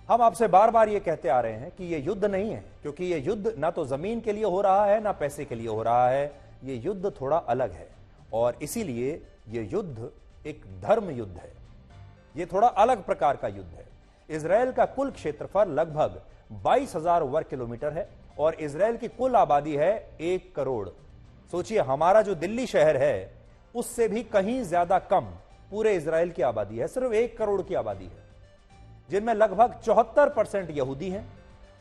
हम आपसे बार बार ये कहते आ रहे हैं कि ये युद्ध नहीं है, क्योंकि ये युद्ध ना तो जमीन के लिए हो रहा है ना पैसे के लिए हो रहा है। ये युद्ध थोड़ा अलग है और इसीलिए ये युद्ध एक धर्म युद्ध है। ये थोड़ा अलग प्रकार का युद्ध है। इजराइल का कुल क्षेत्रफल लगभग 22,000 वर्ग किलोमीटर है और इजराइल की कुल आबादी है 1 करोड़। सोचिए, हमारा जो दिल्ली शहर है उससे भी कहीं ज्यादा कम पूरे इजराइल की आबादी है। सिर्फ 1 करोड़ की आबादी है, जिनमें लगभग 74% यहूदी हैं,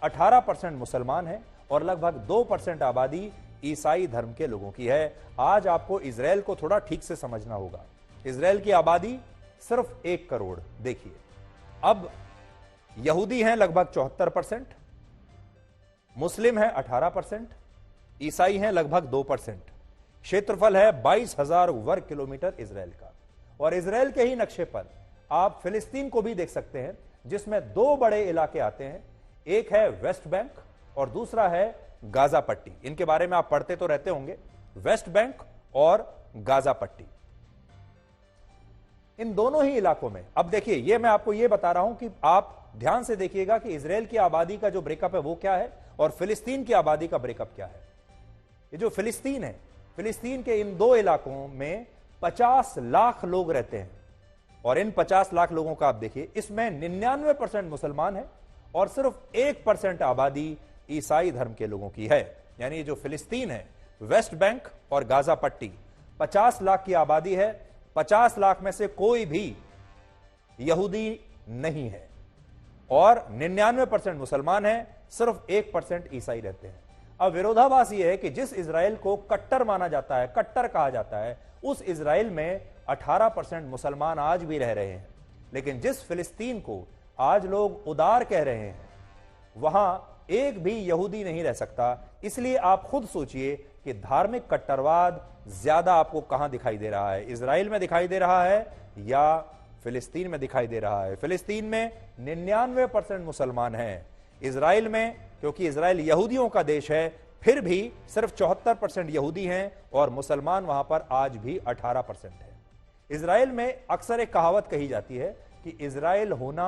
18% मुसलमान हैं और लगभग 2% आबादी ईसाई धर्म के लोगों की है। आज आपको इजराइल को थोड़ा ठीक से समझना होगा। इजराइल की आबादी सिर्फ 1 करोड़। देखिए, अब यहूदी हैं लगभग 74%, मुस्लिम है 18%, ईसाई हैं लगभग 2%। क्षेत्रफल है 22,000 वर्ग किलोमीटर इजराइल का। और इजराइल के ही नक्शे पर आप फिलिस्तीन को भी देख सकते हैं, जिसमें 2 बड़े इलाके आते हैं। एक है वेस्ट बैंक और दूसरा है गाजा पट्टी। इनके बारे में आप पढ़ते तो रहते होंगे, वेस्ट बैंक और गाजा पट्टी। इन दोनों ही इलाकों में अब देखिए, ये मैं आपको ये बता रहा हूं कि आप ध्यान से देखिएगा कि इजराइल की आबादी का जो ब्रेकअप है वो क्या है और फिलिस्तीन की आबादी का ब्रेकअप क्या है। ये जो फिलिस्तीन है, फिलिस्तीन के इन 2 इलाकों में 50 लाख लोग रहते हैं और इन 50 लाख लोगों का आप देखिए, इसमें 99% मुसलमान है और सिर्फ 1% आबादी ईसाई धर्म के लोगों की है। यानी जो फिलिस्तीन है, वेस्ट बैंक और गाजा पट्टी, 50 लाख की आबादी है। 50 लाख में से कोई भी यहूदी नहीं है और 99% मुसलमान है, सिर्फ 1% ईसाई रहते हैं। अब विरोधाभास यह है कि जिस इजराइल को कट्टर माना जाता है, कट्टर कहा जाता है, उस इजराइल में 18% मुसलमान आज भी रह रहे हैं। लेकिन जिस फिलिस्तीन को आज लोग उदार कह रहे हैं, वहां एक भी यहूदी नहीं रह सकता। इसलिए आप खुद सोचिए कि धार्मिक कट्टरवाद ज्यादा आपको कहां दिखाई दे रहा है, इजराइल में दिखाई दे रहा है या फिलिस्तीन में दिखाई दे रहा है। फिलिस्तीन में 99% मुसलमान हैं। इजराइल में, क्योंकि इजराइल यहूदियों का देश है, फिर भी सिर्फ 74% यहूदी हैं और मुसलमान वहां पर आज भी 18% है। इजराइल में अक्सर एक कहावत कही जाती है कि इजराइल होना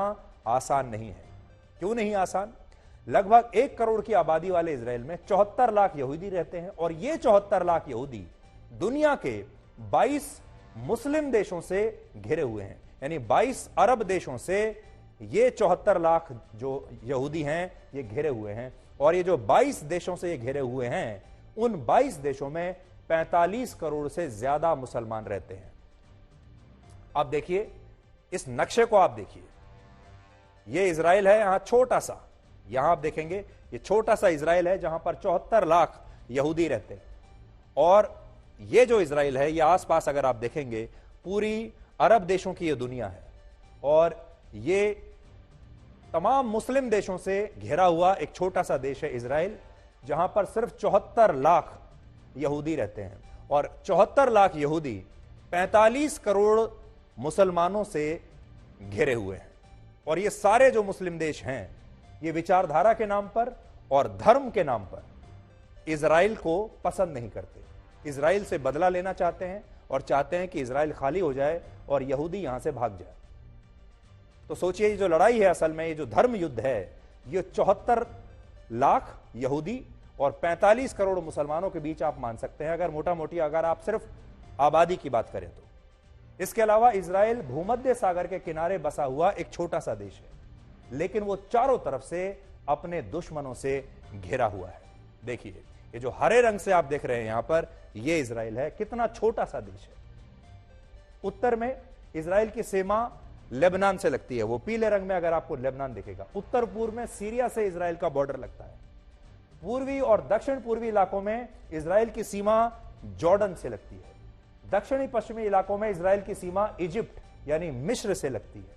आसान नहीं है। क्यों नहीं आसान? लगभग 1 करोड़ की आबादी वाले इजराइल में 74 लाख यहूदी रहते हैं और ये 74 लाख यहूदी दुनिया के 22 मुस्लिम देशों से घिरे हुए हैं। यानी 22 अरब देशों से ये 74 लाख जो यहूदी हैं ये घिरे हुए हैं। और ये जो 22 देशों से ये घिरे हुए हैं, उन 22 देशों में 45 करोड़ से ज्यादा मुसलमान रहते हैं। अब देखिए, इस नक्शे को आप देखिए, ये इजराइल है, यहां छोटा सा, यहां आप देखेंगे ये छोटा सा इजराइल है जहां पर 74 लाख यहूदी रहते हैं। और ये जो इजराइल है, ये आसपास अगर आप देखेंगे, पूरी अरब देशों की ये दुनिया है और ये तमाम मुस्लिम देशों से घिरा हुआ एक छोटा सा देश है इजराइल, जहां पर सिर्फ 74 लाख यहूदी रहते हैं। और 74 लाख यहूदी 45 करोड़ मुसलमानों से घिरे हुए हैं। और ये सारे जो मुस्लिम देश हैं, ये विचारधारा के नाम पर और धर्म के नाम पर इजराइल को पसंद नहीं करते। इजराइल से बदला लेना चाहते हैं और चाहते हैं कि इजराइल खाली हो जाए और यहूदी यहां से भाग जाए। तो सोचिए, ये जो लड़ाई है, असल में ये जो धर्म युद्ध है, ये 74 लाख यहूदी और 45 करोड़ मुसलमानों के बीच आप मान सकते हैं, अगर मोटा मोटी अगर आप सिर्फ आबादी की बात करें तो। इसके अलावा इजराइल भूमध्य सागर के किनारे बसा हुआ एक छोटा सा देश है, लेकिन वो चारों तरफ से अपने दुश्मनों से घिरा हुआ है। देखिए, ये जो हरे रंग से आप देख रहे हैं यहां पर, ये इजराइल है। कितना छोटा सा देश है। उत्तर में इजराइल की सीमा लेबनान से लगती है, वो पीले रंग में अगर आपको लेबनान दिखेगा। उत्तर पूर्व में सीरिया से इजराइल का बॉर्डर लगता है। पूर्वी और दक्षिण पूर्वी इलाकों में इजराइल की सीमा जॉर्डन से लगती है। दक्षिणी पश्चिमी इलाकों में इजराइल की सीमा इजिप्ट यानी मिस्र से लगती है।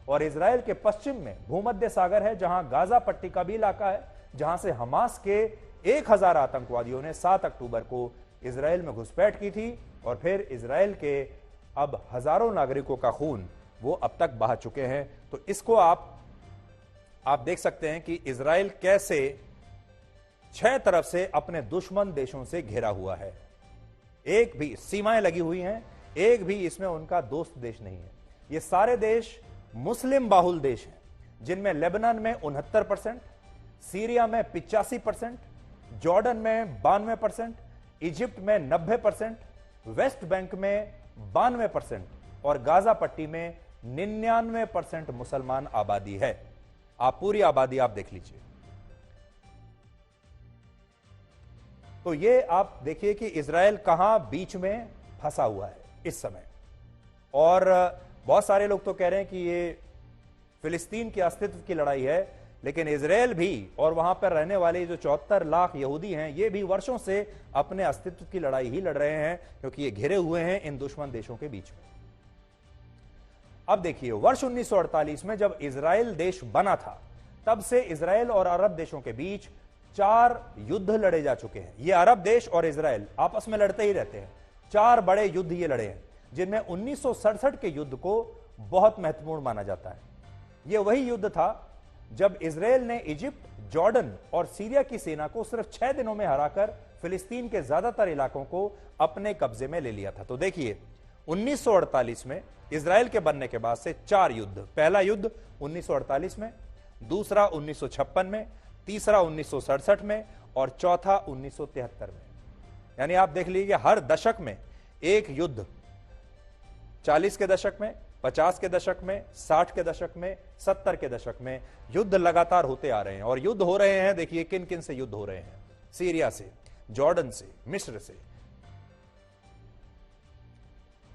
और इजराइल के पश्चिम में भूमध्य सागर है, जहां गाजा पट्टी का भी इलाका है, जहां से हमास के 1000 आतंकवादियों ने 7 अक्टूबर को इजराइल में घुसपैठ की थी। और फिर इजराइल के अब हजारों नागरिकों का खून वो अब तक बहा चुके हैं। तो इसको आप देख सकते हैं कि इजराइल कैसे 6 तरफ से अपने दुश्मन देशों से घिरा हुआ है। एक भी सीमाएं लगी हुई हैं, एक भी इसमें उनका दोस्त देश नहीं है। ये सारे देश मुस्लिम बाहुल देश हैं। जिनमें लेबनान में 69%, सीरिया में 85%, जॉर्डन में 92%, इजिप्ट में 90%, वेस्ट बैंक में 92% और गाजा पट्टी में 99% मुसलमान आबादी है। आप पूरी आबादी आप देख लीजिए। तो ये आप देखिए कि इजराइल कहां बीच में फंसा हुआ है इस समय। और बहुत सारे लोग तो कह रहे हैं कि ये फिलिस्तीन के अस्तित्व की लड़ाई है, लेकिन इजराइल भी और वहां पर रहने वाले जो 74 लाख यहूदी हैं, ये भी वर्षों से अपने अस्तित्व की लड़ाई ही लड़ रहे हैं, क्योंकि ये घिरे हुए हैं इन दुश्मन देशों के बीच में। अब देखिए, वर्ष 1948 में जब इजराइल देश बना था, तब से इजराइल और अरब देशों के बीच 4 युद्ध लड़े जा चुके हैं। ये अरब देश और इजराइल आपस में लड़ते ही रहते हैं। 4 बड़े युद्ध ये लड़े हैं, जिनमें 1967 के युद्ध को बहुत महत्वपूर्ण माना जाता है। यह वही युद्ध था जब इजराइल ने इजिप्ट, जॉर्डन और सीरिया की सेना को सिर्फ 6 दिनों में हराकर फिलिस्तीन के ज्यादातर इलाकों को अपने कब्जे में ले लिया था। तो देखिए, 1948 में इजराइल के बनने के बाद से 4 युद्ध। पहला युद्ध 1948 में, दूसरा 1956 में, तीसरा 1967 में और चौथा 1973 में। यानी आप देख लीजिए, हर दशक में एक युद्ध। 40 के दशक में, 50 के दशक में, 60 के दशक में, 70 के दशक में युद्ध लगातार होते आ रहे हैं। और युद्ध हो रहे हैं, देखिए किन किन से युद्ध हो रहे हैं। सीरिया से, जॉर्डन से, मिस्र से।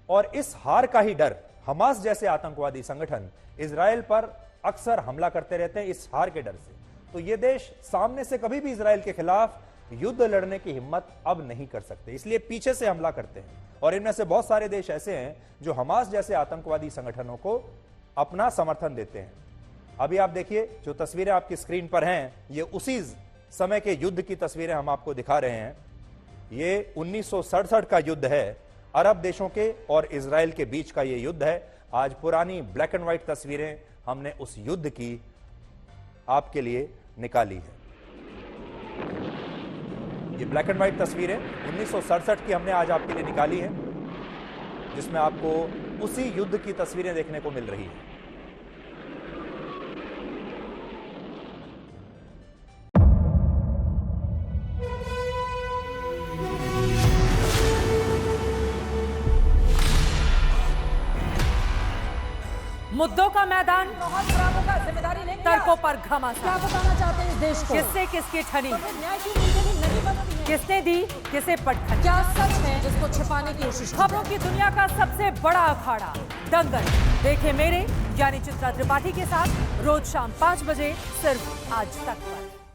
और इस हार का ही डर हमास जैसे आतंकवादी संगठन इजराइल पर अक्सर हमला करते रहते हैं, इस हार के डर से। तो ये देश सामने से कभी भी इजराइल के खिलाफ युद्ध लड़ने की हिम्मत अब नहीं कर सकते, इसलिए पीछे से हमला करते हैं। और इनमें से बहुत सारे देश ऐसे हैं जो हमास जैसे आतंकवादी संगठनों को अपना समर्थन देते हैं। अभी आप देखिए, जो तस्वीरें आपकी स्क्रीन पर हैं, ये उसी समय के युद्ध की तस्वीरें हम आपको दिखा रहे हैं। ये 1967 का युद्ध है, अरब देशों के और इजराइल के बीच का ये युद्ध है। आज पुरानी ब्लैक एंड व्हाइट तस्वीरें हमने उस युद्ध की आपके लिए निकाली है। ये ब्लैक एंड व्हाइट तस्वीरें 1967 की हमने आज आपके लिए निकाली है, जिसमें आपको उसी युद्ध की तस्वीरें देखने को मिल रही है। मुद्दों का मैदान, बहुत खराबों का जिम्मेदारी लेंगे। तर्कों पर घमासान। क्या बताना चाहते हैं इस देश को? किससे किसकी ठनी, तो न्याय की नीति नहीं बनती है। किसने दी किसे पटखनी। क्या सच है जिसको छिपाने की कोशिश की खबरों की दुनिया का सबसे बड़ा अखाड़ा दंगल देखे मेरे यानी चित्रा त्रिपाठी के साथ रोज शाम 5 बजे सिर्फ आज तक पर।